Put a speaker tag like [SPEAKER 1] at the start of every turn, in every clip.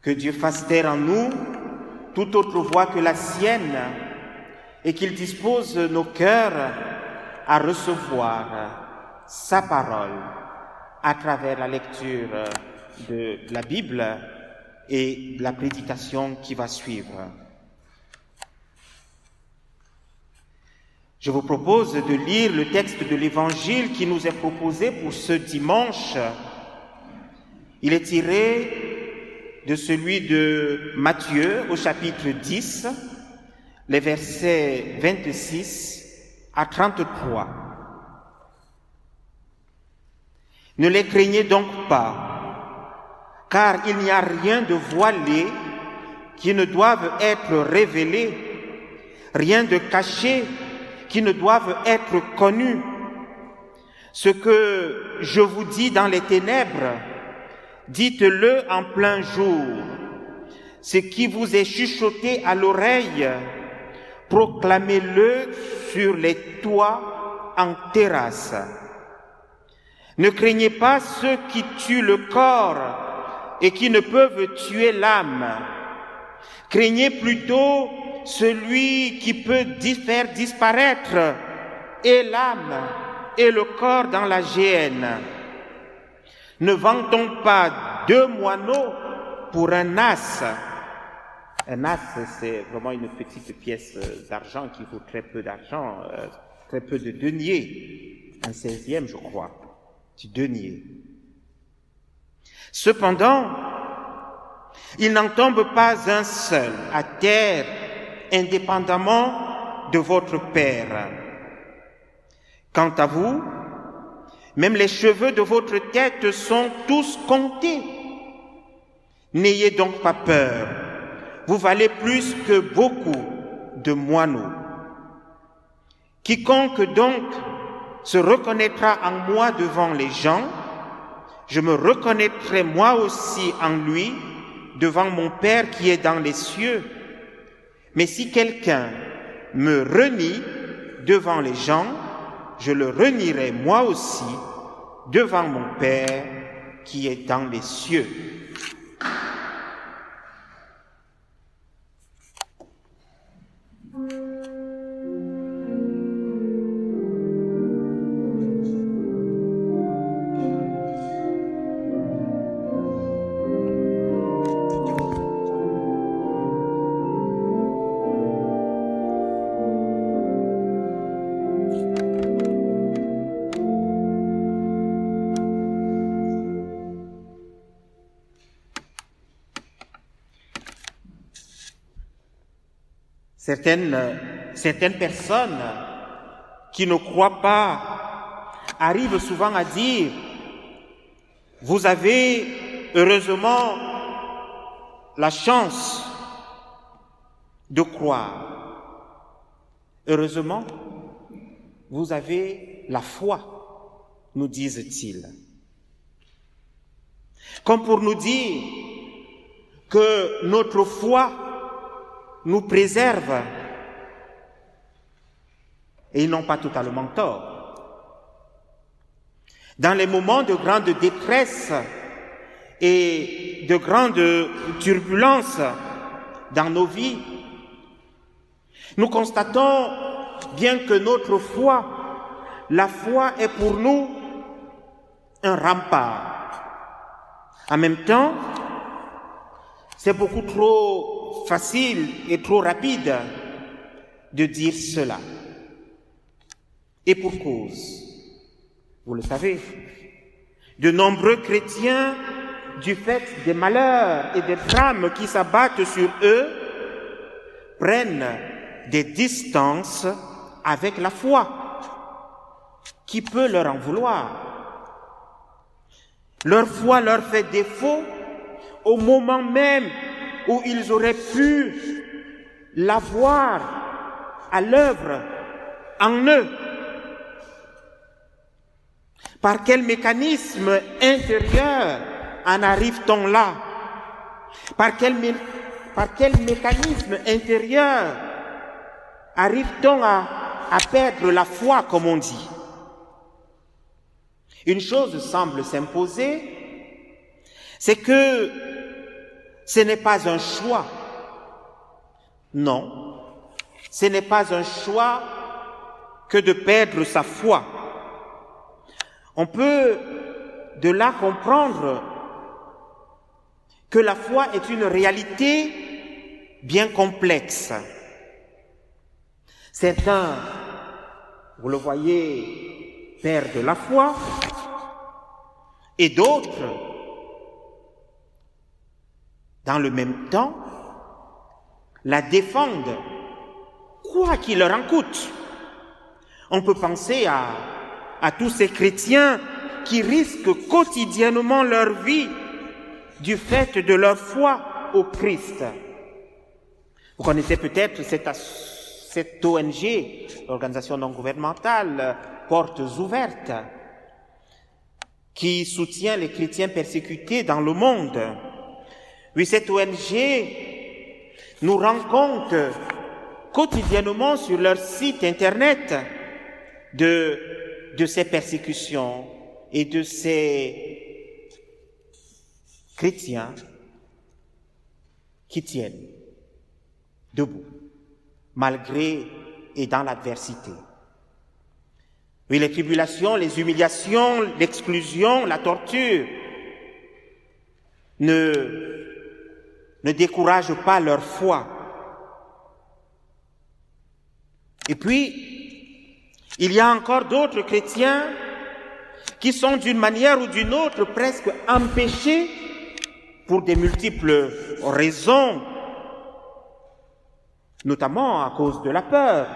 [SPEAKER 1] Que Dieu fasse taire en nous toute autre voix que la sienne et qu'il dispose nos cœurs à recevoir sa parole à travers la lecture de la Bible et la prédication qui va suivre. Je vous propose de lire le texte de l'Évangile qui nous est proposé pour ce dimanche. Il est tiré de celui de Matthieu au chapitre 10, les versets 26 à 33. Ne les craignez donc pas, car il n'y a rien de voilé qui ne doive être révélé, rien de caché qui ne doivent être connus. Ce que je vous dis dans les ténèbres, dites-le en plein jour. Ce qui vous est chuchoté à l'oreille, proclamez-le sur les toits en terrasse. Ne craignez pas ceux qui tuent le corps et qui ne peuvent tuer l'âme. Craignez plutôt celui qui peut faire disparaître et l'âme et le corps dans la géhenne. Ne vend-on pas 2 moineaux pour un as? Un as, c'est vraiment une petite pièce d'argent qui vaut très peu d'argent, très peu de deniers, un 16e, je crois, du denier. Cependant, il n'en tombe pas un seul à terre, indépendamment de votre Père. Quant à vous, même les cheveux de votre tête sont tous comptés. N'ayez donc pas peur, vous valez plus que beaucoup de moineaux. Quiconque donc se reconnaîtra en moi devant les gens, je me reconnaîtrai moi aussi en lui devant mon Père qui est dans les cieux. Mais si quelqu'un me renie devant les gens, je le renierai moi aussi devant mon Père qui est dans les cieux. Certaines personnes qui ne croient pas arrivent souvent à dire « Vous avez heureusement la chance de croire. Heureusement, vous avez la foi, nous disent-ils. » Comme pour nous dire que notre foi nous préserve. Et ils n'ont pas totalement tort. Dans les moments de grande détresse et de grande turbulence dans nos vies, nous constatons bien que notre foi, la foi est pour nous un rempart. En même temps, c'est beaucoup trop facile et trop rapide de dire cela. Et pour cause, vous le savez, de nombreux chrétiens, du fait des malheurs et des drames qui s'abattent sur eux, prennent des distances avec la foi. Qui peut leur en vouloir? Leur foi leur fait défaut au moment même où ils auraient pu la voir à l'œuvre en eux. Par quel mécanisme intérieur en arrive-t-on là? Par quel mécanisme intérieur arrive-t-on à perdre la foi, comme on dit? Une chose semble s'imposer, c'est que ce n'est pas un choix. Non, ce n'est pas un choix que de perdre sa foi. On peut de là comprendre que la foi est une réalité bien complexe. Certains, vous le voyez, perdent la foi, et d'autres, dans le même temps, la défendent, quoi qu'il leur en coûte. On peut penser à tous ces chrétiens qui risquent quotidiennement leur vie du fait de leur foi au Christ. Vous connaissez peut-être cette ONG, l'organisation non gouvernementale, Portes Ouvertes, qui soutient les chrétiens persécutés dans le monde. Oui, cette ONG nous rend compte quotidiennement sur leur site internet de ces persécutions et de ces chrétiens qui tiennent debout, malgré et dans l'adversité. Oui, les tribulations, les humiliations, l'exclusion, la torture ne découragent pas leur foi. Et puis, il y a encore d'autres chrétiens qui sont d'une manière ou d'une autre presque empêchés pour des multiples raisons, notamment à cause de la peur,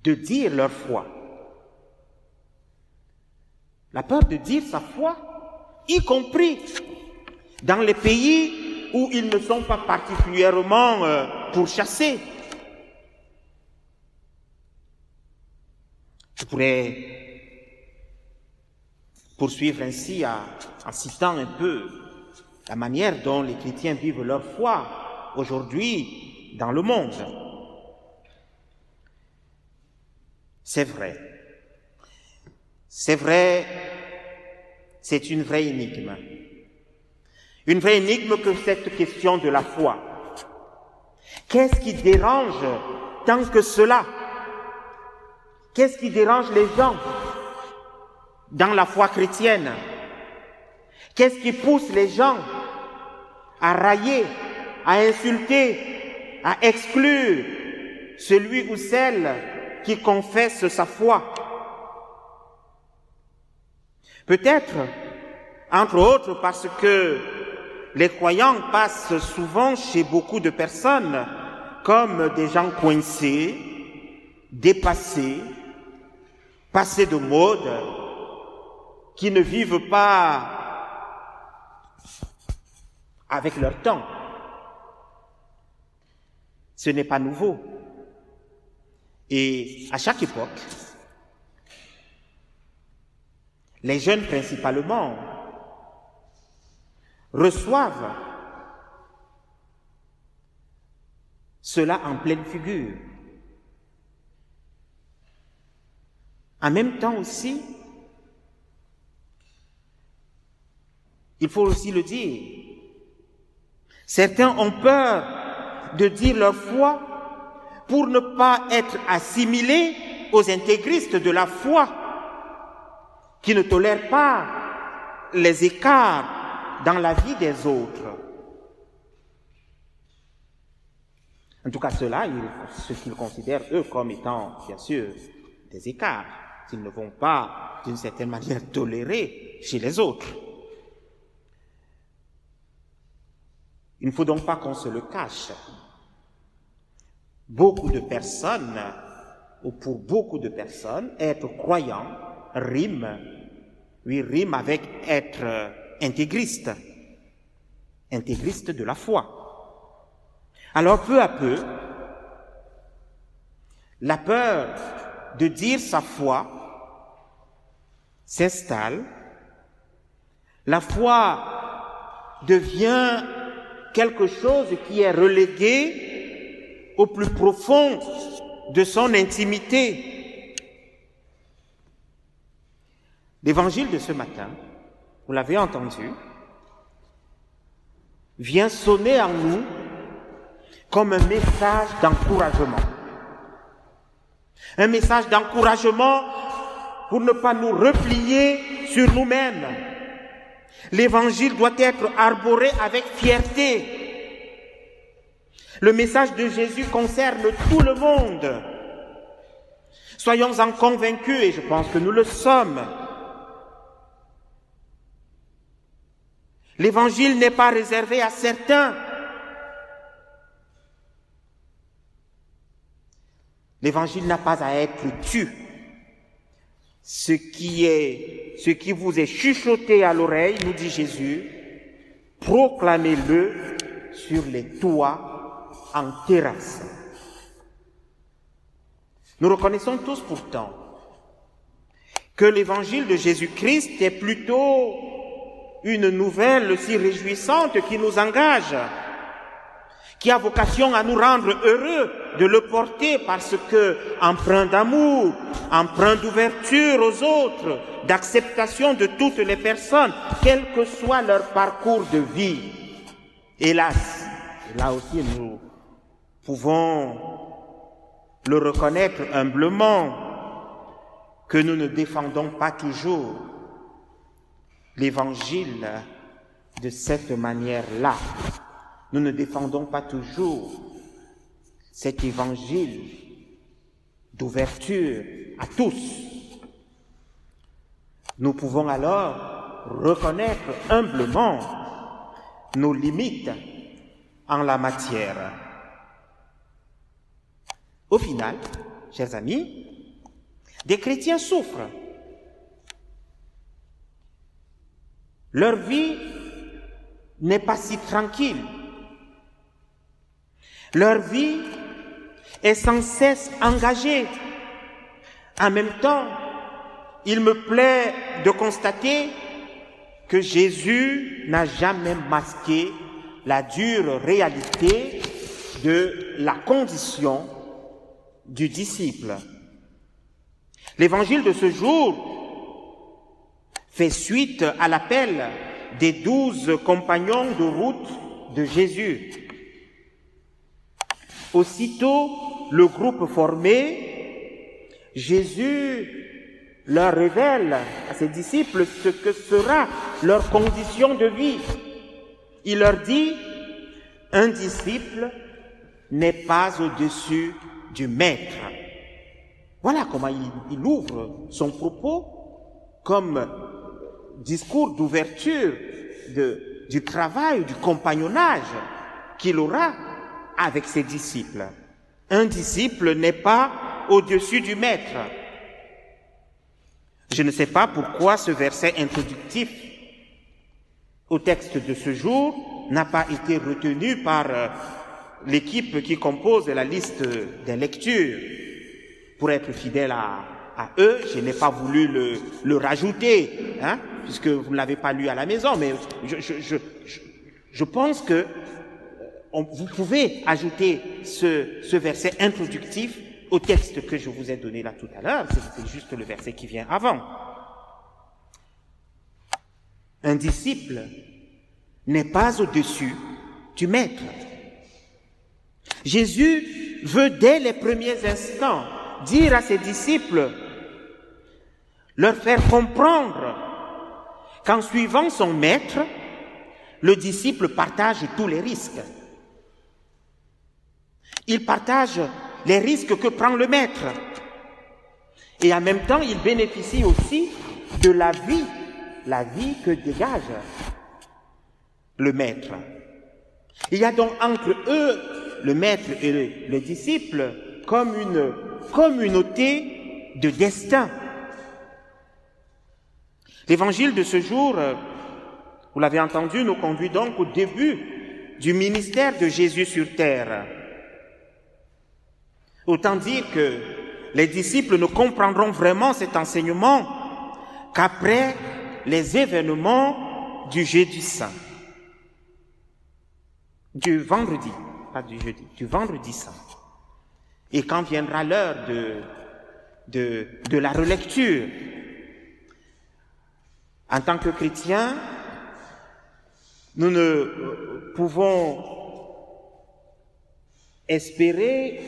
[SPEAKER 1] de dire leur foi. La peur de dire sa foi, y compris dans les pays où ils ne sont pas particulièrement pourchassés. Je pourrais poursuivre ainsi en citant un peu la manière dont les chrétiens vivent leur foi aujourd'hui dans le monde. C'est vrai, c'est une vraie énigme. Une vraie énigme que cette question de la foi. Qu'est-ce qui dérange tant que cela? Qu'est-ce qui dérange les gens dans la foi chrétienne? Qu'est-ce qui pousse les gens à railler, à insulter, à exclure celui ou celle qui confesse sa foi? Peut-être, entre autres, parce que les croyants passent souvent chez beaucoup de personnes comme des gens coincés, dépassés, passés de mode, qui ne vivent pas avec leur temps. Ce n'est pas nouveau. Et à chaque époque, les jeunes principalement reçoivent cela en pleine figure. En même temps aussi, il faut aussi le dire, certains ont peur de dire leur foi pour ne pas être assimilés aux intégristes de la foi, qui ne tolèrent pas les écarts dans la vie des autres. En tout cas, cela, ce qu'ils considèrent, eux, comme étant, bien sûr, des écarts qu'ils ne vont pas, d'une certaine manière, tolérer chez les autres. Il ne faut donc pas qu'on se le cache. Beaucoup de personnes, ou pour beaucoup de personnes, être croyant rime avec être intégriste de la foi. Alors peu à peu, la peur de dire sa foi s'installe, la foi devient quelque chose qui est relégué au plus profond de son intimité. L'évangile de ce matin, vous l'avez entendu, vient sonner en nous comme un message d'encouragement. Un message d'encouragement pour ne pas nous replier sur nous-mêmes. L'Évangile doit être arboré avec fierté. Le message de Jésus concerne tout le monde. Soyons-en convaincus, et je pense que nous le sommes. L'Évangile n'est pas réservé à certains. L'Évangile n'a pas à être tu. Ce qui vous est chuchoté à l'oreille, nous dit Jésus, proclamez-le sur les toits en terrasse. Nous reconnaissons tous pourtant que l'Évangile de Jésus-Christ est plutôt une nouvelle si réjouissante qui nous engage, qui a vocation à nous rendre heureux de le porter parce que, empreint d'amour, empreint d'ouverture aux autres, d'acceptation de toutes les personnes, quel que soit leur parcours de vie. Hélas, là aussi nous pouvons le reconnaître humblement, que nous ne défendons pas toujours l'Évangile de cette manière-là. Nous ne défendons pas toujours cet Évangile d'ouverture à tous. Nous pouvons alors reconnaître humblement nos limites en la matière. Au final, chers amis, des chrétiens souffrent. Leur vie n'est pas si tranquille. Leur vie est sans cesse engagée. En même temps, il me plaît de constater que Jésus n'a jamais masqué la dure réalité de la condition du disciple. L'évangile de ce jour fait suite à l'appel des 12 compagnons de route de Jésus. Aussitôt le groupe formé, Jésus leur révèle à ses disciples ce que sera leur condition de vie. Il leur dit, un disciple n'est pas au-dessus du maître. Voilà comment il ouvre son propos comme discours d'ouverture du travail, du compagnonnage qu'il aura avec ses disciples. Un disciple n'est pas au-dessus du maître. Je ne sais pas pourquoi ce verset introductif au texte de ce jour n'a pas été retenu par l'équipe qui compose la liste des lectures. Pour être fidèle à eux, je n'ai pas voulu le rajouter, puisque vous ne l'avez pas lu à la maison, mais je pense que vous pouvez ajouter ce verset introductif au texte que je vous ai donné là tout à l'heure. C'est juste le verset qui vient avant. Un disciple n'est pas au-dessus du maître. Jésus veut dès les premiers instants dire à ses disciples, leur faire comprendre qu'en suivant son maître, le disciple partage tous les risques. Il partage les risques que prend le maître. Et en même temps, il bénéficie aussi de la vie que dégage le maître. Il y a donc entre eux, le maître et le disciple, comme une communauté de destin. L'évangile de ce jour, vous l'avez entendu, nous conduit donc au début du ministère de Jésus sur terre. Autant dire que les disciples ne comprendront vraiment cet enseignement qu'après les événements du jeudi saint. Du vendredi, pas du jeudi, du vendredi saint. Et quand viendra l'heure de la relecture, en tant que chrétien, nous ne pouvons espérer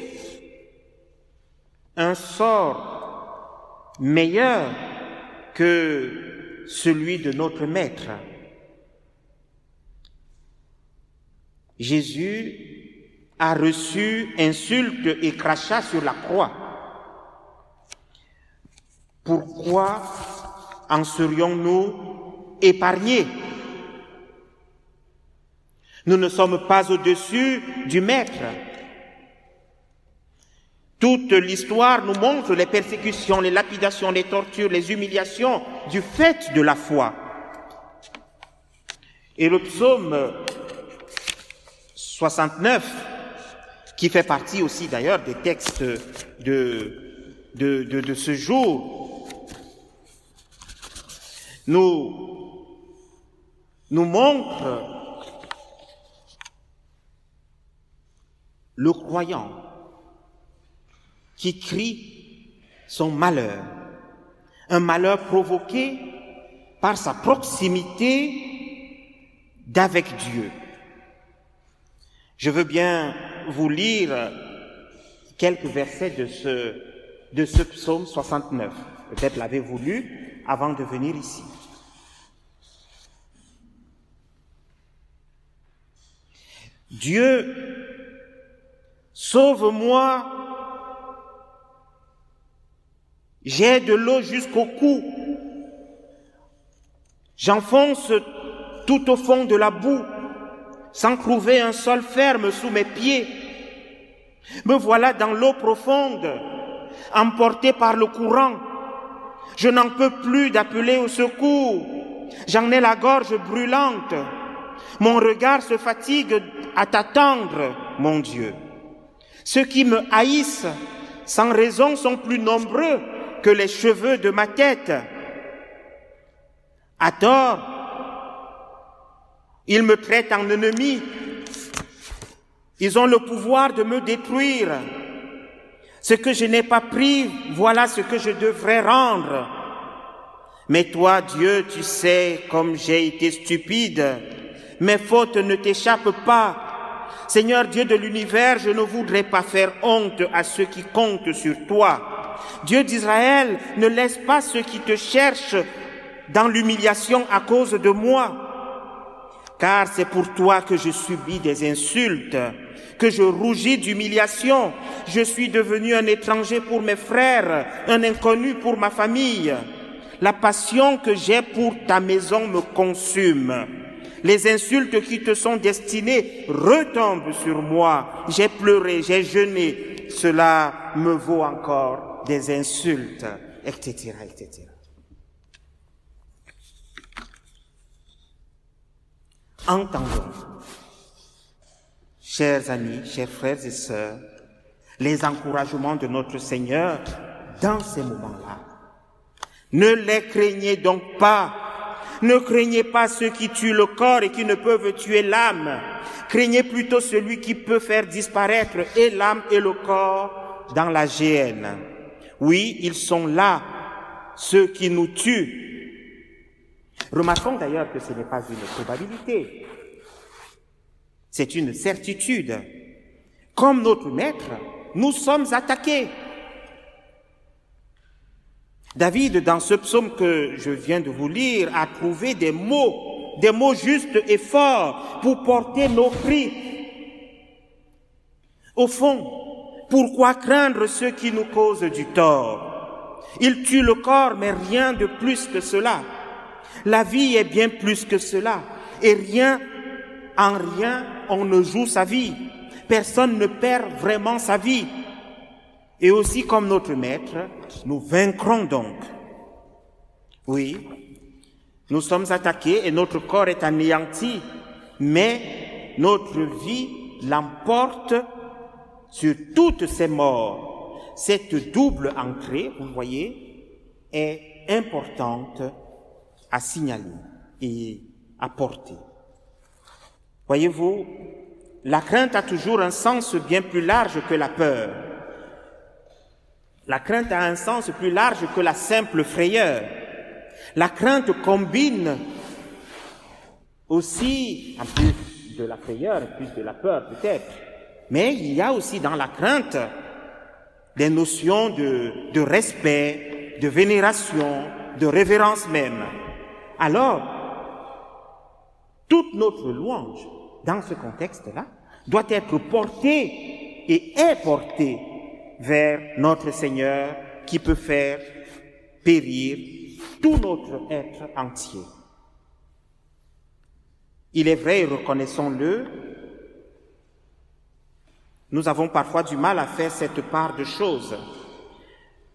[SPEAKER 1] un sort meilleur que celui de notre Maître. Jésus a reçu insultes et crachats sur la croix. Pourquoi en serions-nous épargnés? Nous ne sommes pas au-dessus du Maître. Toute l'histoire nous montre les persécutions, les lapidations, les tortures, les humiliations du fait de la foi. Et le psaume 69, qui fait partie aussi d'ailleurs des textes de ce jour, nous montre le croyant qui crie son malheur, un malheur provoqué par sa proximité d'avec Dieu. Je veux bien vous lire quelques versets de ce psaume 69. Peut-être l'avez-vous lu avant de venir ici. Dieu, sauve-moi, j'ai de l'eau jusqu'au cou, j'enfonce tout au fond de la boue, sans trouver un sol ferme sous mes pieds. Me voilà dans l'eau profonde, emporté par le courant. Je n'en peux plus d'appeler au secours. J'en ai la gorge brûlante. Mon regard se fatigue à t'attendre, mon Dieu. Ceux qui me haïssent sans raison sont plus nombreux que les cheveux de ma tête. À tort, ils me traitent en ennemi. Ils ont le pouvoir de me détruire. Ce que je n'ai pas pris, voilà ce que je devrais rendre. Mais toi, Dieu, tu sais comme j'ai été stupide. Mes fautes ne t'échappent pas. Seigneur Dieu de l'univers, je ne voudrais pas faire honte à ceux qui comptent sur toi. Dieu d'Israël, ne laisse pas ceux qui te cherchent dans l'humiliation à cause de moi. Car c'est pour toi que je subis des insultes, que je rougis d'humiliation. Je suis devenu un étranger pour mes frères, un inconnu pour ma famille. La passion que j'ai pour ta maison me consume. Les insultes qui te sont destinées retombent sur moi. J'ai pleuré, j'ai jeûné. Cela me vaut encore des insultes, etc., etc. Entendons, chers amis, chers frères et sœurs, les encouragements de notre Seigneur dans ces moments-là. Ne les craignez donc pas. Ne craignez pas ceux qui tuent le corps et qui ne peuvent tuer l'âme. Craignez plutôt celui qui peut faire disparaître et l'âme et le corps dans la géhenne. Oui, ils sont là, ceux qui nous tuent. Remarquons d'ailleurs que ce n'est pas une probabilité, c'est une certitude. Comme notre Maître, nous sommes attaqués. David, dans ce psaume que je viens de vous lire, a trouvé des mots justes et forts pour porter nos cris. Au fond, pourquoi craindre ceux qui nous causent du tort? Ils tuent le corps, mais rien de plus que cela. La vie est bien plus que cela. Et en rien, on ne joue sa vie. Personne ne perd vraiment sa vie. Et aussi comme notre Maître, nous vaincrons donc. Oui, nous sommes attaqués et notre corps est anéanti, mais notre vie l'emporte sur toutes ces morts. Cette double entrée, vous voyez, est importante à signaler et à porter. Voyez-vous, la crainte a toujours un sens bien plus large que la peur. La crainte a un sens plus large que la simple frayeur. La crainte combine aussi, en plus de la frayeur, en plus de la peur peut-être, mais il y a aussi dans la crainte des notions de respect, de vénération, de révérence même. Alors, toute notre louange, dans ce contexte-là, doit être portée et est portée vers notre Seigneur qui peut faire périr tout notre être entier. Il est vrai, reconnaissons-le, nous avons parfois du mal à faire cette part de choses.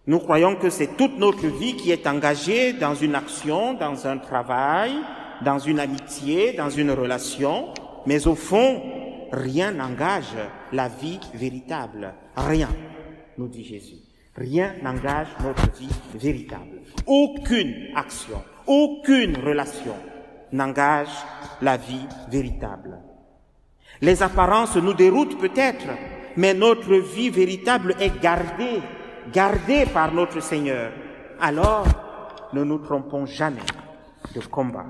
[SPEAKER 1] Nous croyons que c'est toute notre vie qui est engagée dans une action, dans un travail, dans une amitié, dans une relation, mais au fond, rien n'engage la vie véritable. Rien, nous dit Jésus. Rien n'engage notre vie véritable. Aucune action, aucune relation n'engage la vie véritable. Les apparences nous déroutent peut-être, mais notre vie véritable est gardée par notre Seigneur. Alors, ne nous trompons jamais de combat.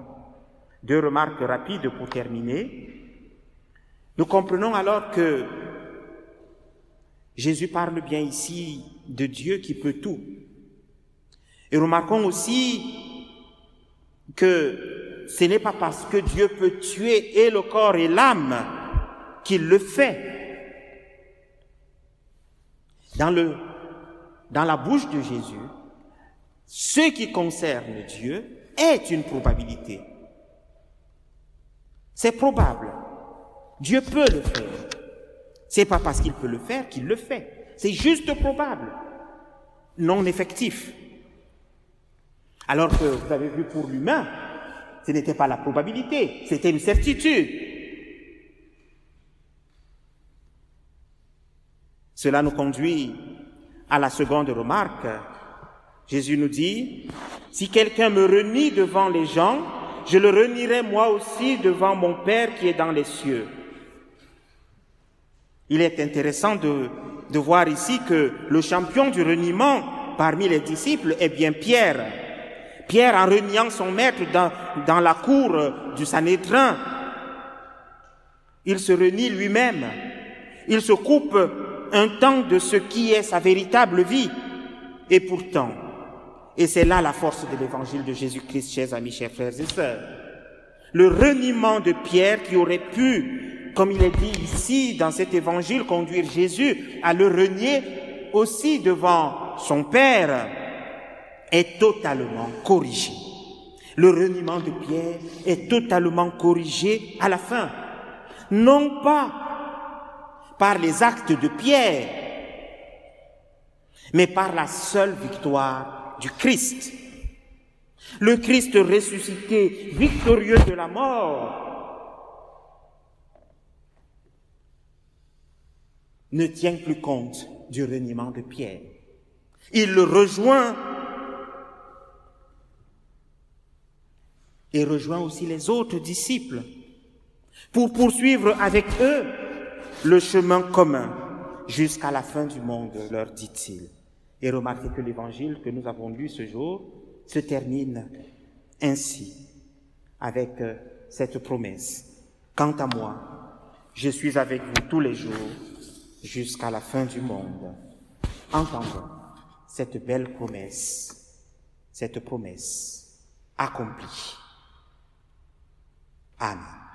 [SPEAKER 1] 2 remarques rapides pour terminer. Nous comprenons alors que Jésus parle bien ici de Dieu qui peut tout. Et remarquons aussi que ce n'est pas parce que Dieu peut tuer et le corps et l'âme qu'il le fait. Dans la bouche de Jésus, ce qui concerne Dieu est une probabilité. C'est probable. Dieu peut le faire. C'est pas parce qu'il peut le faire qu'il le fait. C'est juste probable, non effectif. Alors que vous avez vu pour l'humain, ce n'était pas la probabilité, c'était une certitude. Cela nous conduit à la seconde remarque. Jésus nous dit, si quelqu'un me renie devant les gens, je le renierai moi aussi devant mon Père qui est dans les cieux. Il est intéressant de voir ici que le champion du reniement parmi les disciples est bien Pierre. Pierre, en reniant son maître dans la cour du Sanhédrin, il se renie lui-même. Il se coupe un temps de ce qui est sa véritable vie. Et pourtant, et c'est là la force de l'évangile de Jésus-Christ, chers amis, chers frères et sœurs, le reniement de Pierre qui aurait pu, comme il est dit ici dans cet évangile, conduire Jésus à le renier aussi devant son Père, est totalement corrigé. Le reniement de Pierre est totalement corrigé à la fin. Non pas par les actes de Pierre, mais par la seule victoire du Christ. Le Christ ressuscité, victorieux de la mort, ne tient plus compte du reniement de Pierre. Il le rejoint et rejoint aussi les autres disciples pour poursuivre avec eux le chemin commun jusqu'à la fin du monde, leur dit-il. Et remarquez que l'évangile que nous avons lu ce jour se termine ainsi, avec cette promesse. Quant à moi, je suis avec vous tous les jours jusqu'à la fin du monde. Entendons cette belle promesse, cette promesse accomplie. Amen.